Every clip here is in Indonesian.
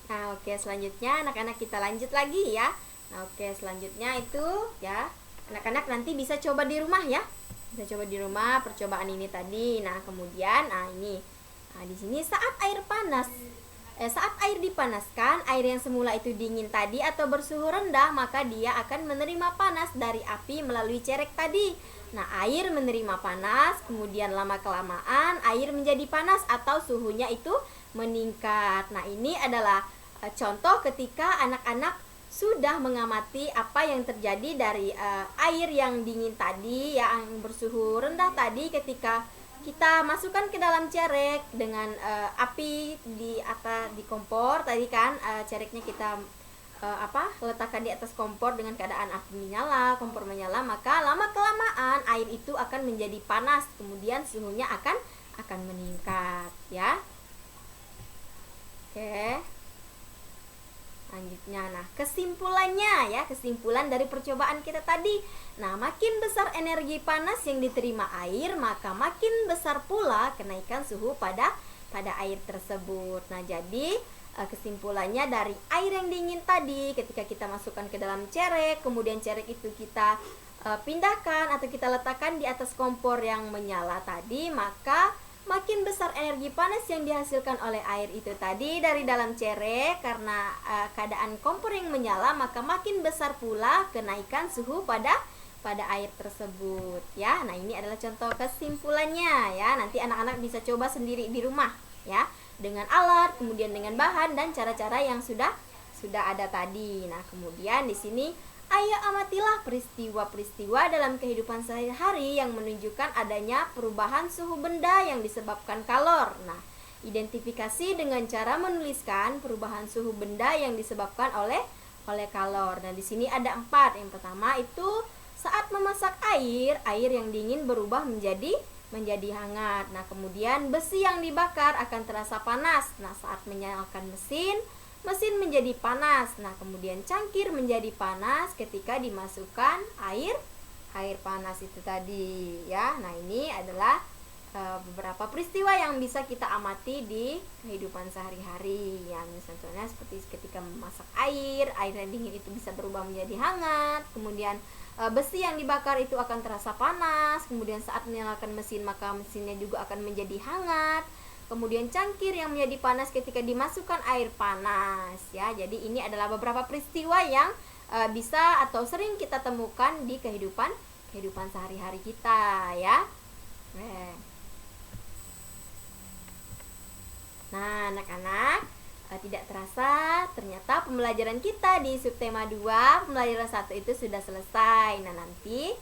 Nah, oke, selanjutnya anak-anak kita lanjut lagi ya. Nah, oke, selanjutnya itu ya, anak-anak nanti bisa coba di rumah ya. Bisa coba di rumah percobaan ini tadi. Nah, kemudian ini. Nah, di sini saat air dipanaskan, air yang semula itu dingin tadi atau bersuhu rendah, maka dia akan menerima panas dari api melalui cerek tadi. Nah, air menerima panas, kemudian lama-kelamaan air menjadi panas atau suhunya itu meningkat. Nah, ini adalah contoh ketika anak-anak sudah mengamati apa yang terjadi dari air yang dingin tadi, yang bersuhu rendah tadi, ketika kita masukkan ke dalam cerek dengan api di atas di kompor tadi kan, cereknya kita letakkan di atas kompor dengan keadaan api menyala, kompor menyala, maka lama kelamaan air itu akan menjadi panas, kemudian suhunya akan meningkat ya. Oke. Selanjutnya, nah kesimpulannya ya, kesimpulan dari percobaan kita tadi. Nah, makin besar energi panas yang diterima air, maka makin besar pula kenaikan suhu pada air tersebut. Nah, jadi kesimpulannya dari air yang dingin tadi, ketika kita masukkan ke dalam cerek, kemudian cerek itu kita pindahkan atau kita letakkan di atas kompor yang menyala tadi, maka makin besar energi panas yang dihasilkan oleh air itu tadi dari dalam cerek karena keadaan kompor yang menyala, maka makin besar pula kenaikan suhu pada air tersebut ya. Nah, ini adalah contoh kesimpulannya ya. Nanti anak-anak bisa coba sendiri di rumah ya, dengan alat, kemudian dengan bahan dan cara-cara yang sudah ada tadi. Nah, kemudian di sini ayo amatilah peristiwa-peristiwa dalam kehidupan sehari-hari yang menunjukkan adanya perubahan suhu benda yang disebabkan kalor. Nah, identifikasi dengan cara menuliskan perubahan suhu benda yang disebabkan oleh kalor. Nah, di sini ada 4. Yang pertama itu saat memasak air yang dingin berubah menjadi hangat. Nah, kemudian besi yang dibakar akan terasa panas. Nah, saat menyalakan mesin menjadi panas. Nah, kemudian cangkir menjadi panas ketika dimasukkan air panas itu tadi ya. Nah, ini adalah beberapa peristiwa yang bisa kita amati di kehidupan sehari-hari. Ya, misalnya seperti ketika memasak air yang dingin itu bisa berubah menjadi hangat. Kemudian besi yang dibakar itu akan terasa panas. Kemudian saat menyalakan mesin, maka mesinnya juga akan menjadi hangat. Kemudian cangkir yang menjadi panas ketika dimasukkan air panas ya. Jadi ini adalah beberapa peristiwa yang bisa atau sering kita temukan di kehidupan sehari-hari kita ya. Nah, anak-anak, tidak terasa ternyata pembelajaran kita di subtema 2 pembelajaran 1 itu sudah selesai. Nah, nanti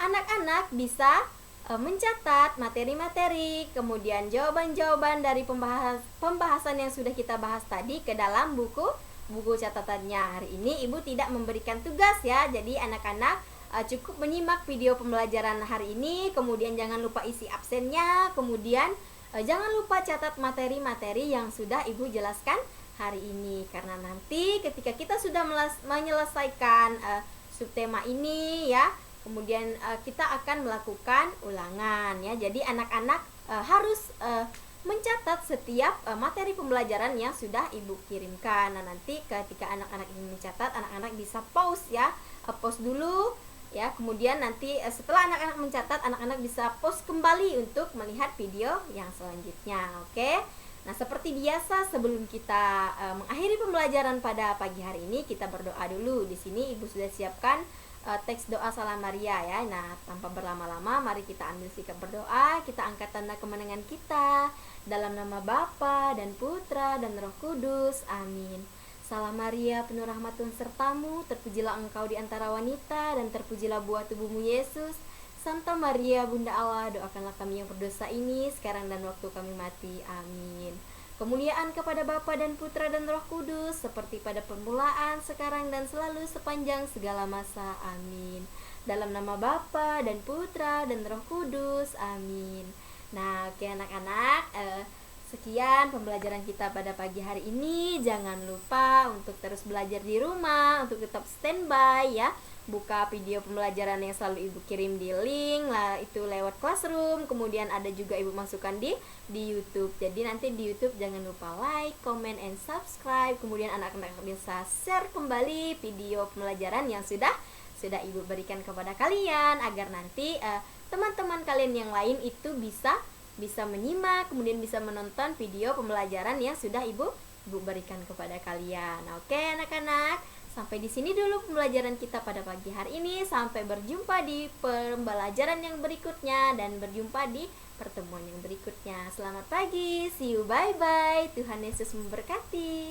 anak-anak bisa mencatat materi-materi, kemudian jawaban-jawaban dari pembahasan yang sudah kita bahas tadi ke dalam buku catatannya. Hari ini Ibu tidak memberikan tugas ya, jadi anak-anak cukup menyimak video pembelajaran hari ini, kemudian jangan lupa isi absennya, kemudian jangan lupa catat materi-materi yang sudah Ibu jelaskan hari ini, karena nanti ketika kita sudah menyelesaikan subtema ini ya, kemudian kita akan melakukan ulangan ya. Jadi anak-anak harus mencatat setiap materi pembelajaran yang sudah Ibu kirimkan. Nah, nanti ketika anak-anak ingin mencatat, anak-anak bisa pause ya, pause dulu ya. Kemudian nanti setelah anak-anak mencatat, anak-anak bisa pause kembali untuk melihat video yang selanjutnya. Oke. Nah, seperti biasa sebelum kita mengakhiri pembelajaran pada pagi hari ini, kita berdoa dulu. Di sini Ibu sudah siapkan teks doa Salam Maria ya. Nah, tanpa berlama-lama, mari kita ambil sikap berdoa. Kita angkat tanda kemenangan kita dalam nama Bapa dan Putra dan Roh Kudus. Amin. Salam Maria, penuh rahmat Tuhan sertamu, terpujilah engkau di antara wanita dan terpujilah buah tubuhmu Yesus. Santa Maria, Bunda Allah, doakanlah kami yang berdosa ini sekarang dan waktu kami mati. Amin. Kemuliaan kepada Bapa dan Putra dan Roh Kudus, seperti pada permulaan, sekarang dan selalu sepanjang segala masa. Amin. Dalam nama Bapa dan Putra dan Roh Kudus. Amin. Nah, oke anak-anak, Sekian pembelajaran kita pada pagi hari ini. Jangan lupa untuk terus belajar di rumah, untuk tetap standby ya. Buka video pembelajaran yang selalu Ibu kirim di link lah, itu lewat Classroom. Kemudian ada juga Ibu masukkan di YouTube. Jadi nanti di YouTube jangan lupa like, comment, and subscribe. Kemudian anak-anak bisa share kembali video pembelajaran yang sudah Ibu berikan kepada kalian, agar nanti teman-teman kalian yang lain itu bisa menyimak, kemudian bisa menonton video pembelajaran yang sudah Ibu berikan kepada kalian. Oke anak-anak, sampai di sini dulu pembelajaran kita pada pagi hari ini. Sampai berjumpa di pembelajaran yang berikutnya dan berjumpa di pertemuan yang berikutnya. Selamat pagi, see you, bye bye. Tuhan Yesus memberkati.